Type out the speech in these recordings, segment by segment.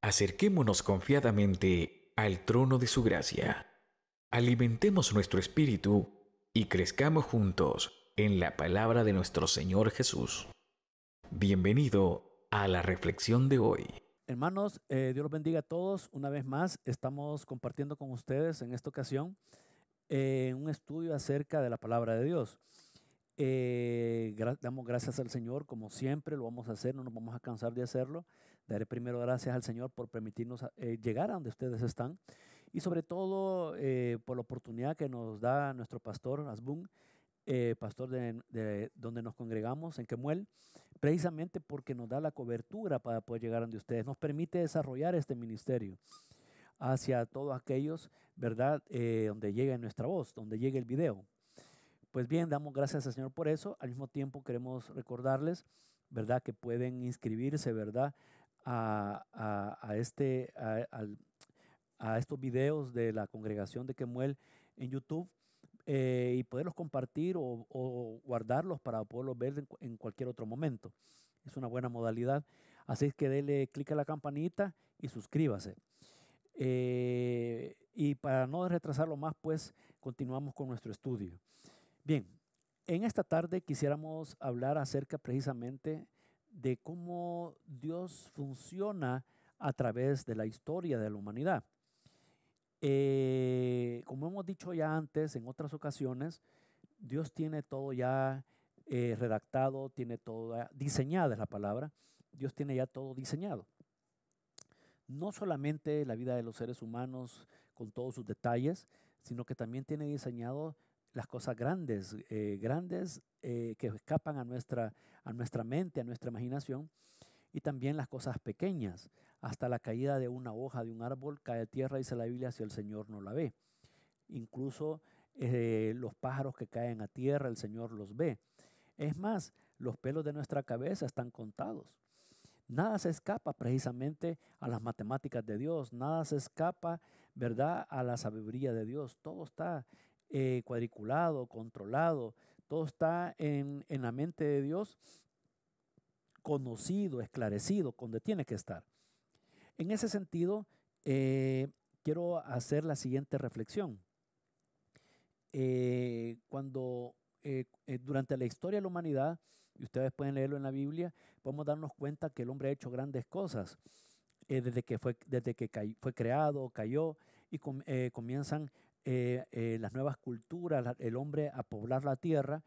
Acerquémonos confiadamente al trono de su gracia. Alimentemos nuestro espíritu y crezcamos juntos en la palabra de nuestro Señor Jesús. Bienvenido a la reflexión de hoy. Hermanos, Dios los bendiga a todos. Una vez más, estamos compartiendo con ustedes en esta ocasión un estudio acerca de la palabra de Dios. Damos gracias al Señor, como siempre lo vamos a hacer, no nos vamos a cansar de hacerlo. Daré primero gracias al Señor por permitirnos llegar a donde ustedes están y sobre todo por la oportunidad que nos da nuestro pastor Asbun, pastor de donde nos congregamos, en Kemuel, precisamente porque nos da la cobertura para poder llegar a donde ustedes, nos permite desarrollar este ministerio hacia todos aquellos, ¿verdad? Donde llegue nuestra voz, donde llegue el video. Pues bien, damos gracias al Señor por eso. Al mismo tiempo queremos recordarles, ¿verdad? Que pueden inscribirse, ¿verdad? A estos videos de la congregación de Kemuel en YouTube y poderlos compartir o guardarlos para poderlos ver en cualquier otro momento. Es una buena modalidad. Así que dele clic a la campanita y suscríbase. Y para no retrasarlo más, pues continuamos con nuestro estudio. Bien, en esta tarde quisiéramos hablar acerca precisamente de cómo Dios funciona a través de la historia de la humanidad. Como hemos dicho ya antes en otras ocasiones, Dios tiene todo ya redactado, tiene todo diseñado, es la palabra. Dios tiene ya todo diseñado. No solamente la vida de los seres humanos con todos sus detalles, sino que también tiene diseñado las cosas grandes, que escapan a nuestra mente, a nuestra imaginación, y también las cosas pequeñas. Hasta la caída de una hoja de un árbol cae a tierra, dice la Biblia, si el Señor no la ve. Incluso los pájaros que caen a tierra, el Señor los ve. Es más, los pelos de nuestra cabeza están contados. Nada se escapa precisamente a las matemáticas de Dios, nada se escapa, ¿verdad?, a la sabiduría de Dios. Todo está cuadriculado, controlado, todo está en la mente de Dios, conocido, esclarecido, donde tiene que estar. En ese sentido, quiero hacer la siguiente reflexión. Durante la historia de la humanidad, y ustedes pueden leerlo en la Biblia, podemos darnos cuenta que el hombre ha hecho grandes cosas desde que fue creado, cayó y comienzan las nuevas culturas, el hombre a poblar la tierra.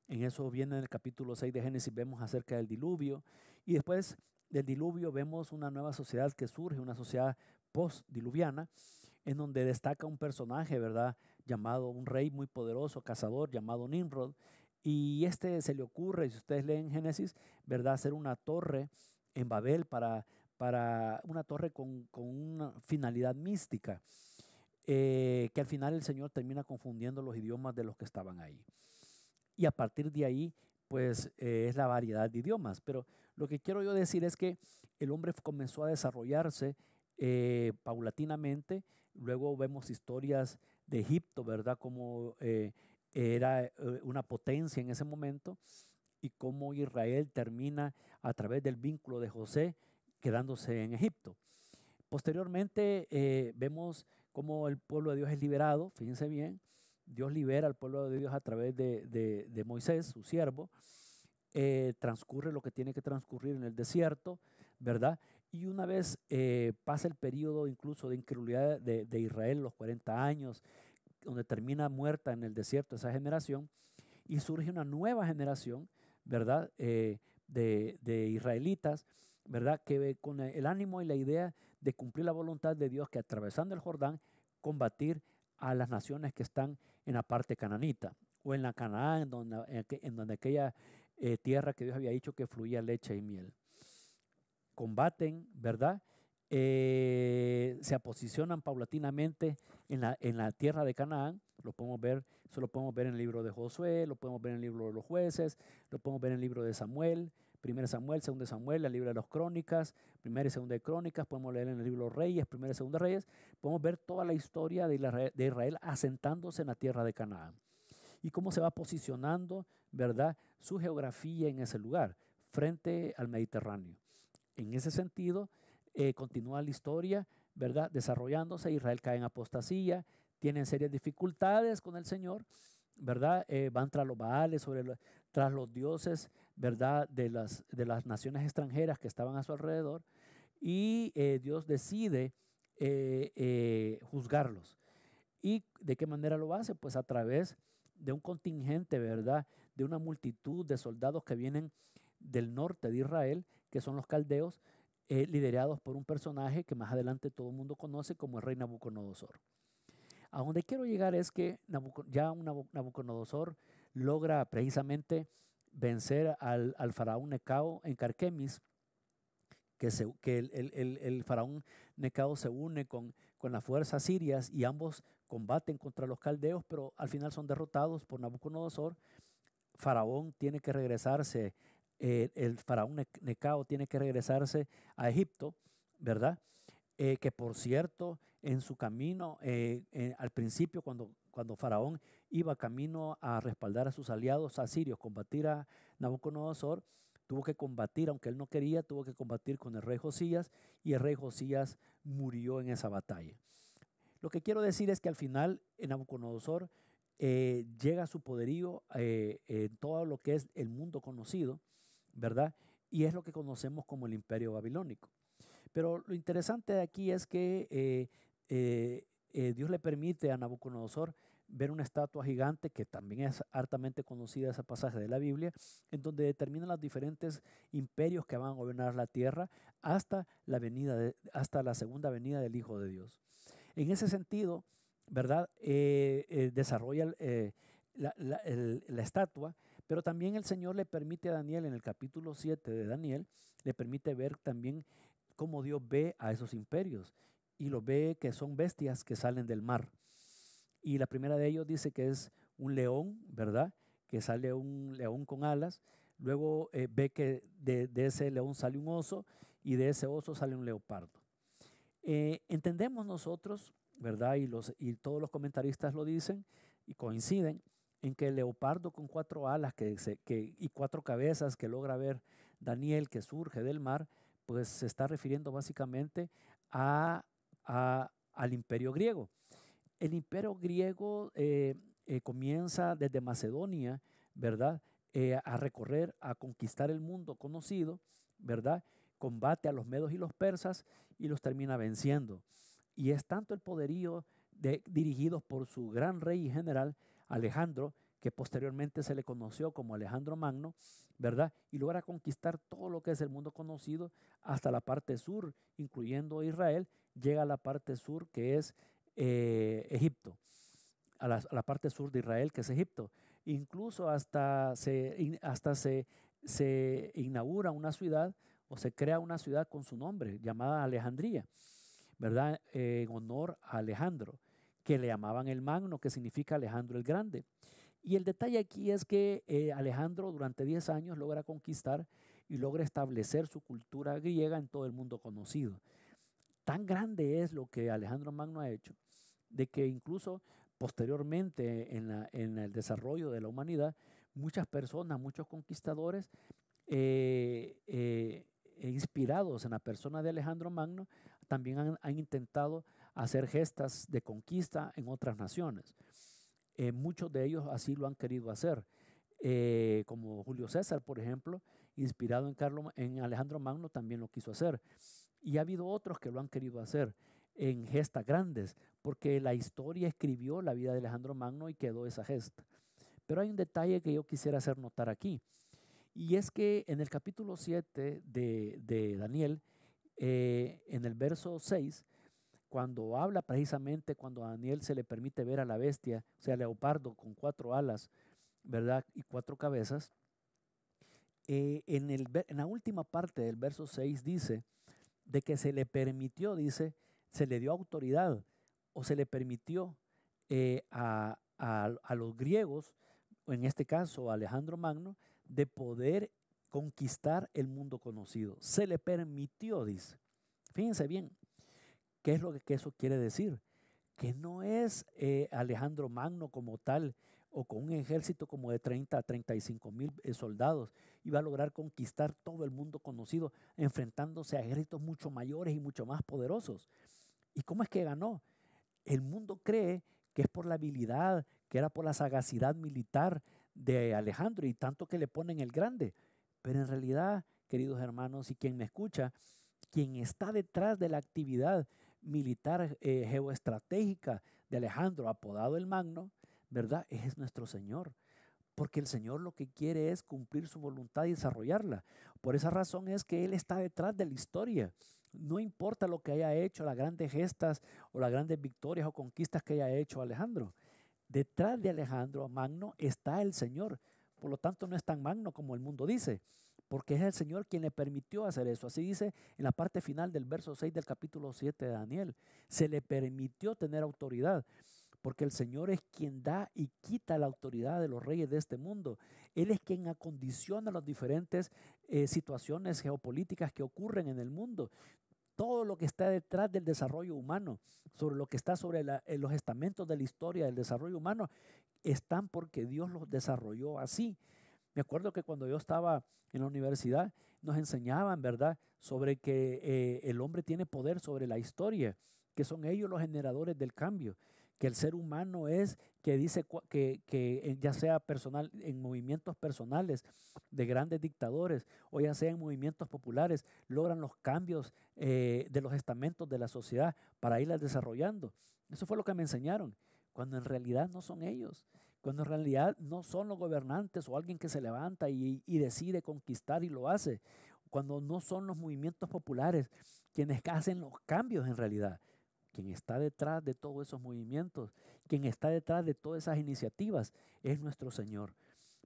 En eso viene en el capítulo 6 de Génesis, vemos acerca del diluvio y después del diluvio vemos una nueva sociedad que surge, una sociedad post-diluviana, en donde destaca un personaje, ¿verdad?, llamado un rey muy poderoso, cazador, llamado Nimrod. Y se le ocurre, si ustedes leen Génesis, ¿verdad?, hacer una torre en Babel para una torre con una finalidad mística, que al final el Señor termina confundiendo los idiomas de los que estaban ahí. Y a partir de ahí, pues es la variedad de idiomas. Pero lo que quiero yo decir es que el hombre comenzó a desarrollarse paulatinamente. Luego vemos historias de Egipto, ¿verdad? Como era una potencia en ese momento y cómo Israel termina a través del vínculo de José quedándose en Egipto. Posteriormente vemos cómo el pueblo de Dios es liberado, fíjense bien, Dios libera al pueblo de Dios a través de Moisés, su siervo, transcurre lo que tiene que transcurrir en el desierto, ¿verdad? Y una vez pasa el periodo incluso de incredulidad de Israel, los 40 años, donde termina muerta en el desierto esa generación, y surge una nueva generación, ¿verdad? De israelitas, ¿verdad? Que con el ánimo y la idea de cumplir la voluntad de Dios, que atravesando el Jordán, combatir a las naciones que están en la parte cananita o en la Canaán, en donde aquella tierra que Dios había dicho que fluía leche y miel. Combaten, ¿verdad? Se posicionan paulatinamente en la tierra de Canaán. Lo podemos ver, eso lo podemos ver en el libro de Josué, lo podemos ver en el libro de los jueces, lo podemos ver en el libro de Samuel, 1 Samuel, 2 Samuel, el libro de las crónicas, 1 y 2 de crónicas, podemos leer en el libro de los reyes, 1 y 2 de reyes, podemos ver toda la historia de Israel asentándose en la tierra de Canaán y cómo se va posicionando, ¿verdad?, su geografía en ese lugar frente al Mediterráneo. En ese sentido, continúa la historia, ¿verdad? Desarrollándose, Israel cae en apostasía, tienen serias dificultades con el Señor, ¿verdad? Van tras los Baales, tras los dioses, ¿verdad? De las naciones extranjeras que estaban a su alrededor, y Dios decide juzgarlos. ¿Y de qué manera lo hace? Pues a través de un contingente, ¿verdad? De una multitud de soldados que vienen del norte de Israel, que son los caldeos, liderados por un personaje que más adelante todo el mundo conoce como el rey Nabucodonosor. A donde quiero llegar es que Nabucodonosor logra precisamente vencer al faraón Necao en Carquemis, que el faraón Necao se une con las fuerzas sirias y ambos combaten contra los caldeos, pero al final son derrotados por Nabucodonosor. Faraón tiene que regresarse, el faraón Necao tiene que regresarse a Egipto, ¿verdad? Que por cierto, en su camino, al principio cuando Faraón iba camino a respaldar a sus aliados asirios, combatir a Nabucodonosor, tuvo que combatir, aunque él no quería, tuvo que combatir con el rey Josías, y el rey Josías murió en esa batalla. Lo que quiero decir es que al final Nabucodonosor llega a su poderío en todo lo que es el mundo conocido, ¿verdad? Y es lo que conocemos como el Imperio Babilónico. Pero lo interesante de aquí es que Dios le permite a Nabucodonosor ver una estatua gigante, que también es hartamente conocida, ese pasaje de la Biblia, en donde determina los diferentes imperios que van a gobernar la tierra hasta hasta la segunda venida del Hijo de Dios. En ese sentido, ¿verdad? Desarrolla la estatua, pero también el Señor le permite a Daniel, en el capítulo 7 de Daniel, le permite ver también cómo Dios ve a esos imperios, y lo ve que son bestias que salen del mar. Y la primera de ellos dice que es un león, ¿verdad? Que sale un león con alas. Luego ve que de ese león sale un oso, y de ese oso sale un leopardo. Entendemos nosotros, ¿verdad? Y todos los comentaristas lo dicen y coinciden en que el leopardo con 4 alas y 4 cabezas que logra ver Daniel, que surge del mar, pues se está refiriendo básicamente al imperio griego. El imperio griego comienza desde Macedonia, ¿verdad? A recorrer, a conquistar el mundo conocido, ¿verdad? Combate a los medos y los persas y los termina venciendo. Y es tanto el poderío dirigidos por su gran rey y general Alejandro, que posteriormente se le conoció como Alejandro Magno, ¿verdad? Y logra conquistar todo lo que es el mundo conocido hasta la parte sur, incluyendo Israel. Llega a la parte sur, que es Egipto, a la parte sur de Israel, que es Egipto. Incluso hasta se inaugura una ciudad, o se crea una ciudad con su nombre, llamada Alejandría, ¿verdad? En honor a Alejandro, que le llamaban el Magno, que significa Alejandro el Grande. Y el detalle aquí es que Alejandro durante 10 años logra conquistar y logra establecer su cultura griega en todo el mundo conocido. Tan grande es lo que Alejandro Magno ha hecho, de que incluso posteriormente en el desarrollo de la humanidad, muchas personas, muchos conquistadores, inspirados en la persona de Alejandro Magno, también han intentado hacer gestas de conquista en otras naciones. Muchos de ellos así lo han querido hacer, como Julio César, por ejemplo, inspirado en Alejandro Magno, también lo quiso hacer. Y ha habido otros que lo han querido hacer en gestas grandes, porque la historia escribió la vida de Alejandro Magno y quedó esa gesta. Pero hay un detalle que yo quisiera hacer notar aquí, y es que en el capítulo 7 de Daniel, en el verso 6, cuando habla precisamente, cuando a Daniel se le permite ver a la bestia, o sea, el leopardo con 4 alas, ¿verdad? Y 4 cabezas, en la última parte del verso 6 dice de que se le permitió, dice, se le dio autoridad, o se le permitió a los griegos, o en este caso a Alejandro Magno, de poder conquistar el mundo conocido. Se le permitió, dice. Fíjense bien, ¿qué es lo que eso quiere decir? Que no es Alejandro Magno como tal, o con un ejército como de 30 a 35,000 soldados, iba a lograr conquistar todo el mundo conocido, enfrentándose a ejércitos mucho mayores y mucho más poderosos. ¿Y cómo es que ganó? El mundo cree que es por la habilidad, que era por la sagacidad militar de Alejandro y tanto que le ponen el grande. Pero en realidad, queridos hermanos, y quien me escucha, quien está detrás de la actividad militar geoestratégica de Alejandro, apodado el Magno, ¿verdad? Es nuestro Señor. Porque el Señor lo que quiere es cumplir su voluntad y desarrollarla. Por esa razón es que Él está detrás de la historia. No importa lo que haya hecho, las grandes gestas o las grandes victorias o conquistas que haya hecho Alejandro. Detrás de Alejandro Magno está el Señor. Por lo tanto, no es tan magno como el mundo dice, porque es el Señor quien le permitió hacer eso. Así dice en la parte final del verso 6 del capítulo 7 de Daniel. Se le permitió tener autoridad, porque el Señor es quien da y quita la autoridad de los reyes de este mundo. Él es quien acondiciona las diferentes situaciones geopolíticas que ocurren en el mundo. Todo lo que está detrás del desarrollo humano, sobre lo que está sobre los estamentos de la historia del desarrollo humano, están porque Dios los desarrolló así. Me acuerdo que cuando yo estaba en la universidad nos enseñaban, ¿verdad?, sobre que el hombre tiene poder sobre la historia, que son ellos los generadores del cambio, que el ser humano es que dice que ya sea personal, en movimientos personales de grandes dictadores o ya sea en movimientos populares, logran los cambios de los estamentos de la sociedad para irlas desarrollando. Eso fue lo que me enseñaron, cuando en realidad no son ellos, cuando en realidad no son los gobernantes o alguien que se levanta y decide conquistar y lo hace, cuando no son los movimientos populares quienes hacen los cambios en realidad. Quien está detrás de todos esos movimientos, quien está detrás de todas esas iniciativas es nuestro Señor,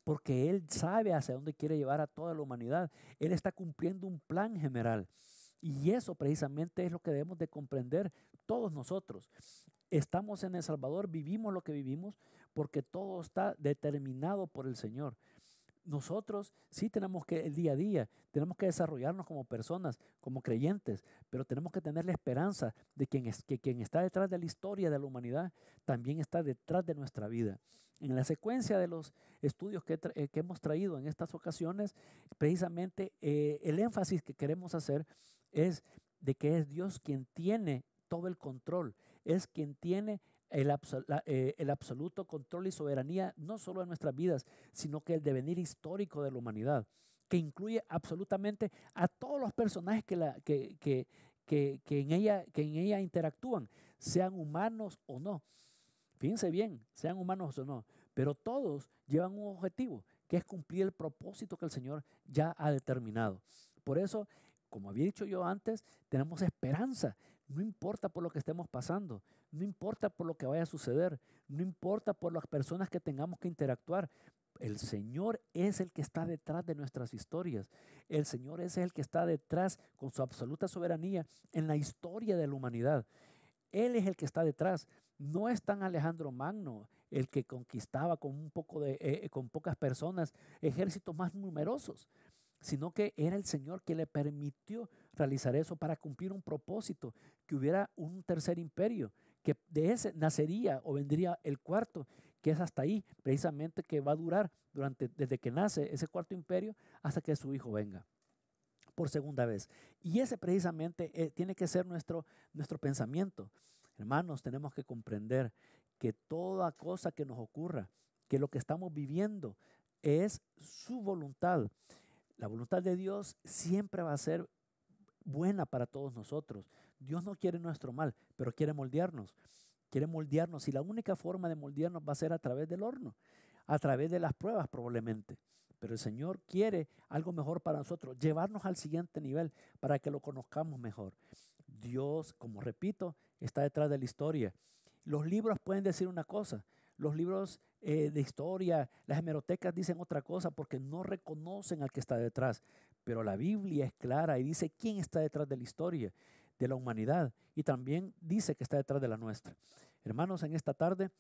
porque Él sabe hacia dónde quiere llevar a toda la humanidad. Él está cumpliendo un plan general y eso precisamente es lo que debemos de comprender todos nosotros. Estamos en El Salvador, vivimos lo que vivimos porque todo está determinado por el Señor. Nosotros sí tenemos que, el día a día, tenemos que desarrollarnos como personas, como creyentes, pero tenemos que tener la esperanza de que quien está detrás de la historia de la humanidad también está detrás de nuestra vida. En la secuencia de los estudios que hemos traído en estas ocasiones, precisamente el énfasis que queremos hacer es de que es Dios quien tiene todo el control, es quien tiene el absoluto control y soberanía no solo de nuestras vidas, sino que el devenir histórico de la humanidad, que incluye absolutamente a todos los personajes que en ella interactúan, sean humanos o no. Fíjense bien, sean humanos o no, pero todos llevan un objetivo, que es cumplir el propósito que el Señor ya ha determinado. Por eso, como había dicho yo antes, tenemos esperanza. No importa por lo que estemos pasando, no importa por lo que vaya a suceder, no importa por las personas que tengamos que interactuar. El Señor es el que está detrás de nuestras historias. El Señor es el que está detrás con su absoluta soberanía en la historia de la humanidad. Él es el que está detrás. No es tan Alejandro Magno el que conquistaba con pocas personas ejércitos más numerosos, sino que era el Señor que le permitió realizar eso para cumplir un propósito, que hubiera un tercer imperio, que de ese nacería o vendría el cuarto, que es hasta ahí precisamente que va a durar desde que nace ese cuarto imperio hasta que su hijo venga por segunda vez. Y ese precisamente tiene que ser nuestro pensamiento. Hermanos, tenemos que comprender que toda cosa que nos ocurra, que lo que estamos viviendo es su voluntad. La voluntad de Dios siempre va a ser buena para todos nosotros. Dios no quiere nuestro mal, pero quiere moldearnos. Quiere moldearnos y la única forma de moldearnos va a ser a través del horno, a través de las pruebas probablemente. Pero el Señor quiere algo mejor para nosotros, llevarnos al siguiente nivel para que lo conozcamos mejor. Dios, como repito, está detrás de la historia. Los libros pueden decir una cosa, los libros de historia, las hemerotecas dicen otra cosa porque no reconocen al que está detrás. Pero la Biblia es clara y dice quién está detrás de la historia, de la humanidad, y también dice que está detrás de la nuestra. Hermanos, en esta tarde,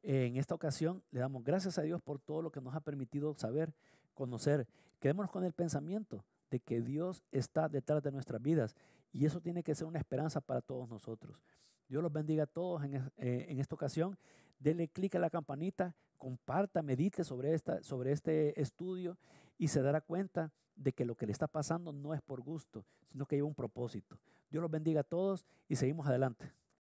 en esta ocasión, le damos gracias a Dios por todo lo que nos ha permitido saber, conocer. Quedémonos con el pensamiento de que Dios está detrás de nuestras vidas y eso tiene que ser una esperanza para todos nosotros. Dios los bendiga a todos en esta ocasión. dele clic a la campanita, comparta, medite sobre este estudio y se dará cuenta de que lo que le está pasando no es por gusto, sino que lleva un propósito. Dios los bendiga a todos y seguimos adelante.